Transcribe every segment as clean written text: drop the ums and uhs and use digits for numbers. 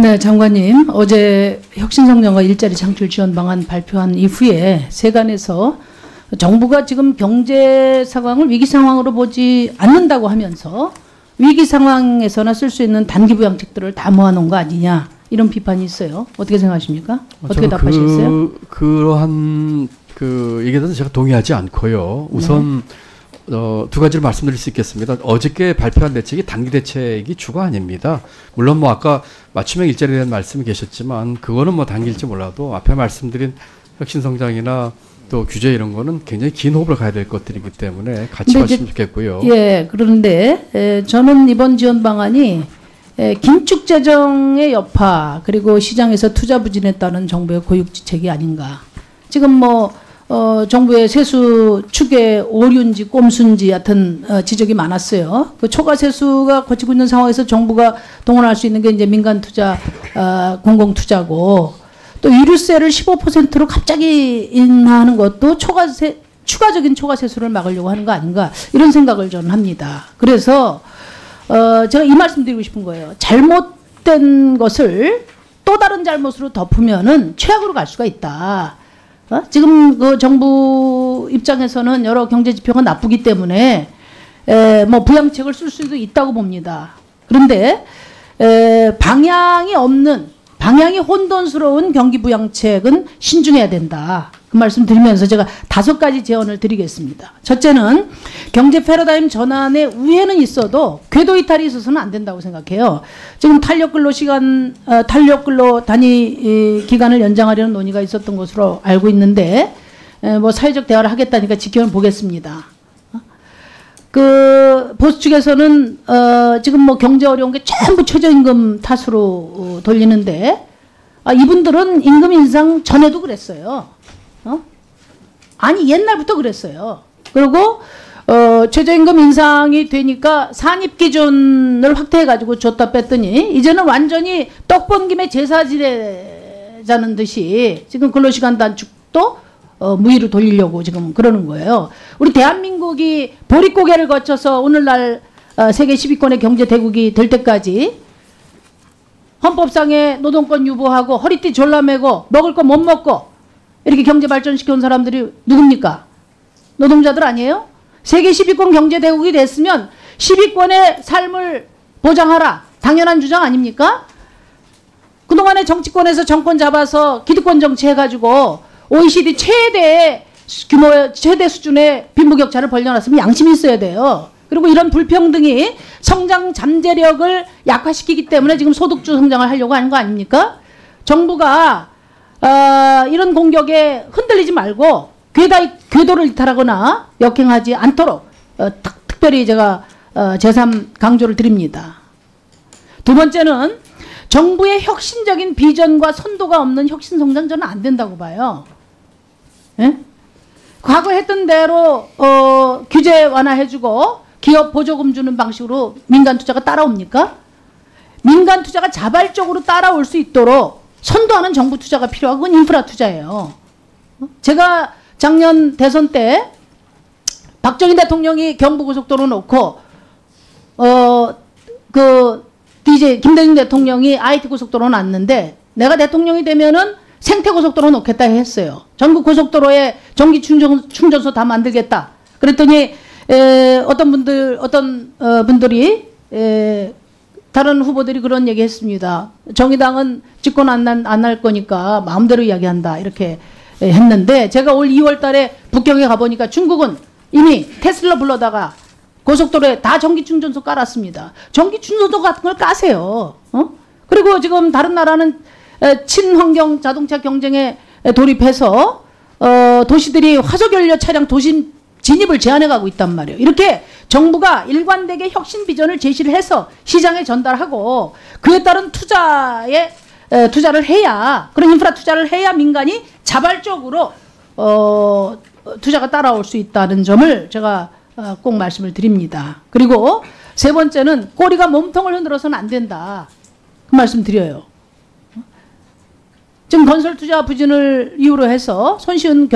네, 장관님. 어제 혁신성장과 일자리 창출 지원 방안 발표한 이후에 세간에서 정부가 지금 경제 상황을 위기 상황으로 보지 않는다고 하면서 위기 상황에서나 쓸 수 있는 단기 부양책들을 다 모아놓은 거 아니냐, 이런 비판이 있어요. 어떻게 생각하십니까? 어떻게 답하시겠어요? 그러한 얘기에 대해서 제가 동의하지 않고요. 우선 두 가지를 말씀드릴 수 있겠습니다. 어저께 발표한 대책이 단기 대책이 주가 아닙니다. 물론 뭐 아까 맞춤형 일자리에 대한 말씀이 계셨지만 그거는 뭐 단기일지 몰라도 앞에 말씀드린 혁신성장이나 또 규제 이런 거는 굉장히 긴 호흡을 가야 될 것들이기 때문에 같이 봤으면 좋겠고요. 예, 그런데 저는 이번 지원 방안이 긴축 재정의 여파, 그리고 시장에서 투자 부진에 따른 정부의 고육지책이 아닌가. 지금 뭐 정부의 세수 추계 오류인지 꼼수인지 하여튼 지적이 많았어요. 그 초과 세수가 거치고 있는 상황에서 정부가 동원할 수 있는 게 이제 민간 투자, 공공 투자고, 또 유류세를 15%로 갑자기 인하하는 것도 추가적인 초과 세수를 막으려고 하는 거 아닌가, 이런 생각을 저는 합니다. 그래서 제가 이 말씀 드리고 싶은 거예요. 잘못된 것을 또 다른 잘못으로 덮으면은 최악으로 갈 수가 있다. 지금 그 정부 입장에서는 여러 경제 지표가 나쁘기 때문에 뭐 부양책을 쓸 수도 있다고 봅니다. 그런데 방향이 혼돈스러운 경기 부양책은 신중해야 된다. 그 말씀 드리면서 제가 5가지 제언을 드리겠습니다. 첫째는 경제 패러다임 전환의 우회는 있어도 궤도 이탈이 있어서는 안 된다고 생각해요. 지금 탄력근로 단위 기간을 연장하려는 논의가 있었던 것으로 알고 있는데, 뭐 사회적 대화를 하겠다니까 지켜는 보겠습니다. 그 보수 측에서는 지금 뭐 경제 어려운 게 전부 최저임금 탓으로 돌리는데, 이분들은 임금 인상 전에도 그랬어요. 아니 옛날부터 그랬어요. 그리고 최저임금 인상이 되니까 산입 기준을 확대해가지고 줬다 뺐더니 이제는 완전히 떡 번 김에 제사 지내자는 듯이 지금 근로시간 단축도 무위로 돌리려고 지금 그러는 거예요. 우리 대한민국이 보릿고개를 거쳐서 오늘날 세계 10위권의 경제 대국이 될 때까지 헌법상의 노동권 유보하고 허리띠 졸라매고 먹을 거 못 먹고 이렇게 경제 발전시켜온 사람들이 누굽니까? 노동자들 아니에요? 세계 10위권 경제 대국이 됐으면 10위권의 삶을 보장하라. 당연한 주장 아닙니까? 그동안에 정치권에서 정권 잡아서 기득권 정치 해가지고 OECD 최대 수준의 빈부격차를 벌려놨으면 양심이 있어야 돼요. 그리고 이런 불평등이 성장 잠재력을 약화시키기 때문에 지금 소득주 성장을 하려고 하는 거 아닙니까? 정부가 이런 공격에 흔들리지 말고 궤도를 이탈하거나 역행하지 않도록 특별히 제가 재삼 강조를 드립니다. 두 번째는 정부의 혁신적인 비전과 선도가 없는 혁신성장 저는 안 된다고 봐요. 예? 과거 했던 대로 규제 완화해주고 기업 보조금 주는 방식으로 민간 투자가 따라옵니까? 민간 투자가 자발적으로 따라올 수 있도록 선도하는 정부 투자가 필요하고, 그건 인프라 투자예요. 제가 작년 대선 때 박정희 대통령이 경부고속도로 놓고 김대중 대통령이 IT 고속도로 놨는데, 내가 대통령이 되면은 생태고속도로 놓겠다 했어요. 전국 고속도로에 전기 충전소 다 만들겠다. 그랬더니 어떤 분들이 다른 후보들이 그런 얘기 했습니다. 정의당은 집권 안 할 거니까 마음대로 이야기한다, 이렇게 했는데, 제가 올 2월 달에 북경에 가보니까 중국은 이미 테슬라 불러다가 고속도로에 다 전기충전소 깔았습니다. 전기충전소 같은 걸 까세요. 그리고 지금 다른 나라는 친환경 자동차 경쟁에 돌입해서 도시들이 화석연료 차량 도심 진입을 제한해가고 있단 말이에요. 이렇게 정부가 일관되게 혁신 비전을 제시를 해서 시장에 전달하고 그에 따른 투자를 해야, 그런 인프라 투자를 해야 민간이 자발적으로 투자가 따라올 수 있다는 점을 제가 꼭 말씀을 드립니다. 그리고 세 번째는 꼬리가 몸통을 흔들어서는 안 된다, 그 말씀 드려요. 지금 건설 투자 부진을 이유로 해서 손쉬운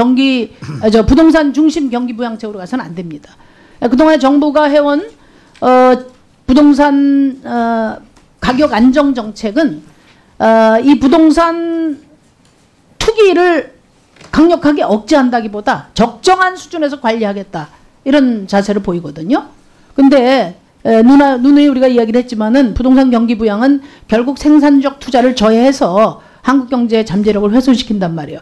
부동산 중심 경기 부양책으로 가서는 안 됩니다. 그동안에 정부가 해온 부동산 가격 안정 정책은 이 부동산 투기를 강력하게 억제한다기보다 적정한 수준에서 관리하겠다. 이런 자세를 보이거든요. 근데 누누이 우리가 이야기를 했지만은 부동산 경기 부양은 결국 생산적 투자를 저해해서 한국 경제의 잠재력을 훼손시킨단 말이에요.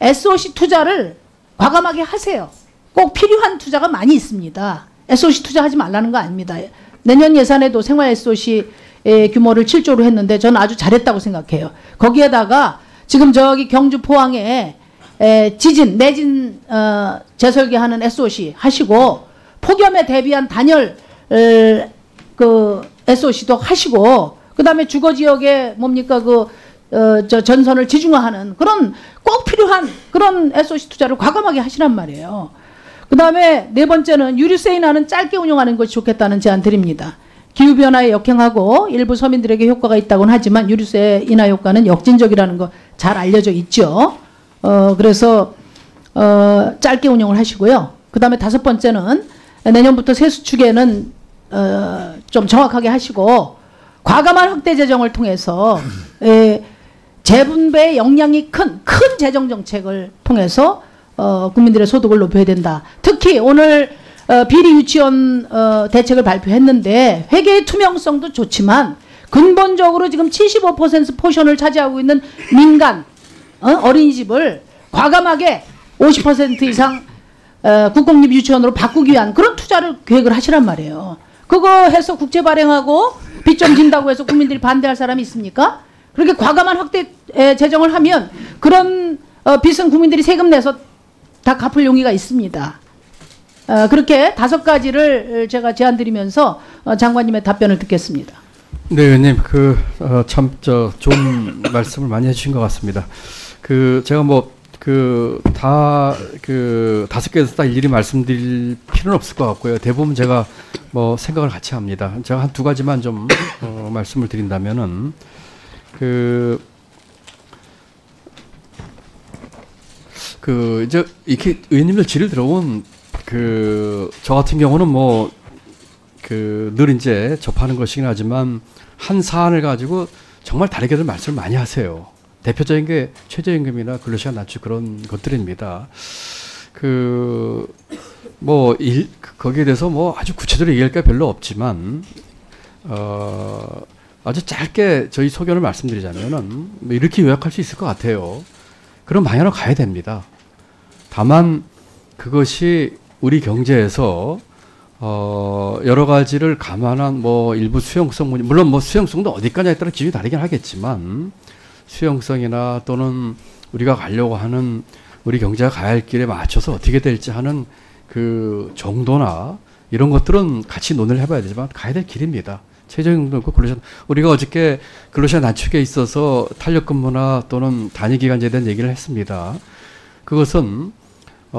SOC 투자를 과감하게 하세요. 꼭 필요한 투자가 많이 있습니다. SOC 투자하지 말라는 거 아닙니다. 내년 예산에도 생활 SOC의 규모를 7조로 했는데 저는 아주 잘했다고 생각해요. 거기에다가 지금 저기 경주 포항에 지진, 내진 재설계하는 SOC 하시고 폭염에 대비한 단열 그 SOC도 하시고 그다음에 주거 지역에 뭡니까 저 전선을 지중화하는 그런 꼭 필요한 그런 SOC 투자를 과감하게 하시란 말이에요. 그다음에 네 번째는 유류세 인하는 짧게 운용하는 것이 좋겠다는 제안 드립니다. 기후변화에 역행하고 일부 서민들에게 효과가 있다고는 하지만 유류세 인하 효과는 역진적이라는 거 잘 알려져 있죠. 그래서 짧게 운용을 하시고요. 그다음에 다섯 번째는 내년부터 세수 추계는 좀 정확하게 하시고 과감한 확대 재정을 통해서 재분배의 역량이 큰 재정 정책을 통해서 국민들의 소득을 높여야 된다. 특히 오늘 비리 유치원 대책을 발표했는데 회계의 투명성도 좋지만 근본적으로 지금 75% 포션을 차지하고 있는 민간 어린이집을 과감하게 50% 이상 국공립 유치원으로 바꾸기 위한 그런 투자를 계획을 하시란 말이에요. 그거 해서 국채 발행하고 빚 좀 진다고 해서 국민들이 반대할 사람이 있습니까? 그렇게 과감한 확대 재정을 하면 그런 빚은 국민들이 세금 내서 다 갚을 용의가 있습니다. 그렇게 5가지를 제가 제안드리면서 장관님의 답변을 듣겠습니다. 네, 의원님, 참 좋은 말씀을 많이 해주신 것 같습니다. 제가 다 5개에서 다 일일이 말씀드릴 필요는 없을 것 같고요. 대부분 제가 생각을 같이 합니다. 제가 한 2가지만 좀 말씀을 드린다면은 이제 이렇게 의원님들 질의를 들어온 저 같은 경우는 늘 이제 접하는 것이긴 하지만 한 사안을 가지고 정말 다르게들 말씀을 많이 하세요. 대표적인 게 최저임금이나 근로시간 낮추기 그런 것들입니다. 거기에 대해서 아주 구체적으로 얘기할 게 별로 없지만, 아주 짧게 저희 소견을 말씀드리자면은 이렇게 요약할 수 있을 것 같아요. 그런 방향으로 가야 됩니다. 다만 그것이 우리 경제에서 여러 가지를 감안한 일부 수용성 문제, 물론 수용성도 어디까지에 따라 기준이 다르긴 하겠지만 수용성이나 또는 우리가 가려고 하는 우리 경제가 가야 할 길에 맞춰서 어떻게 될지 하는 그 정도나 이런 것들은 같이 논의를 해봐야 되지만 가야 될 길입니다. 최저임금도 있고 근로시간, 우리가 어저께 근로시간 낮추기에 있어서 탄력근무나 또는 단위기간제에 대한 얘기를 했습니다. 그것은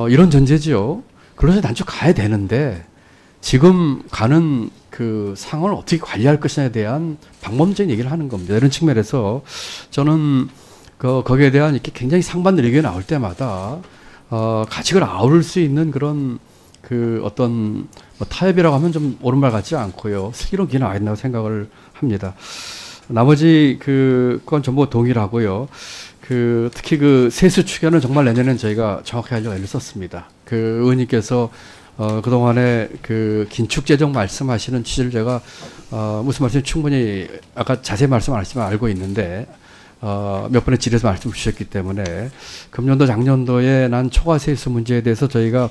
이런 전제지요. 근로시간 낮추 가야 되는데 지금 가는 그 상황을 어떻게 관리할 것이냐에 대한 방법적인 얘기를 하는 겁니다. 이런 측면에서 저는 거기에 대한 이렇게 굉장히 상반된 의견이 나올 때마다 가치를 아우를 수 있는 그런 어떤 타협이라고 하면 좀 옳은 말 같지 않고요. 슬기로운 길이 나와 있다고 생각을 합니다. 나머지 그건 전부 동일하고요. 특히 세수 추계는 정말 내년엔 저희가 정확하게 하려고 애를 썼습니다. 의원님께서 그동안에 긴축 재정 말씀하시는 취지를 제가 무슨 말씀인지 충분히 아까 자세히 말씀 안 하시지만 알고 있는데 몇 번의 질의에서 말씀 주셨기 때문에 금년도 작년도에 난 초과세수 문제에 대해서 저희가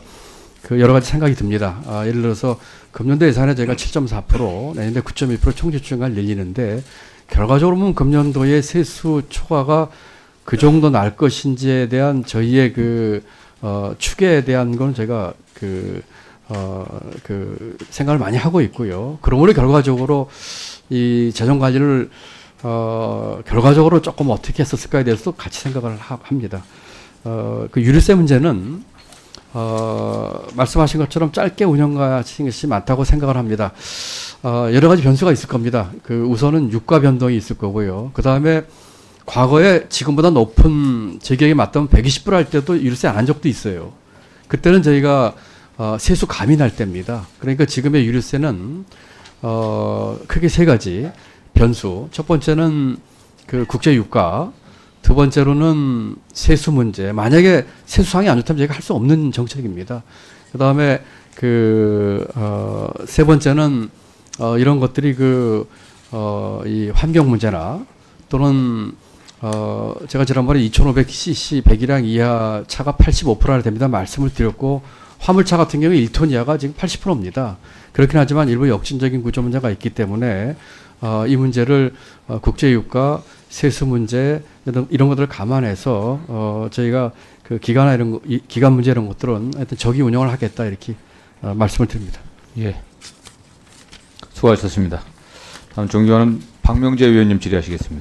여러 가지 생각이 듭니다. 예를 들어서 금년도 예산에 저희가 7.4%, 내년도에 9.1% 총지출을 늘리는데 결과적으로 보면 금년도의 세수 초과가 그 정도 날 것인지에 대한 저희의 추계에 대한 건 제가 생각을 많이 하고 있고요. 그러므로 결과적으로 이 재정 관리를 결과적으로 조금 어떻게 했었을까에 대해서도 같이 생각을 합니다. 유류세 문제는 말씀하신 것처럼 짧게 운영하신 것이 많다고 생각을 합니다. 여러 가지 변수가 있을 겁니다. 우선은 유가 변동이 있을 거고요. 그 다음에 과거에 지금보다 높은 제 기억에 맞다면 120% 할 때도 유류세 안 한 적도 있어요. 그때는 저희가 세수 감인할 때입니다. 그러니까 지금의 유류세는 크게 3가지 변수. 첫 번째는 그 국제 유가, 두 번째로는 세수 문제. 만약에 세수상이 안 좋다면 저희가 할 수 없는 정책입니다. 그 다음에 세 번째는 이런 것들이 이 환경 문제나 또는 제가 지난번에 2,500cc 배기량 이하 차가 85%나 됩니다 말씀을 드렸고, 화물차 같은 경우 1톤 이하가 지금 80%입니다. 그렇긴 하지만 일부 역진적인 구조 문제가 있기 때문에 이 문제를 국제유가, 세수 문제 이런 것들을 감안해서 저희가 그 기간이나 기간 문제 이런 것들은 하여튼 저기 운영을 하겠다 이렇게 말씀을 드립니다. 예, 수고하셨습니다. 다음 존경하는 박명재 의원님 질의하시겠습니다.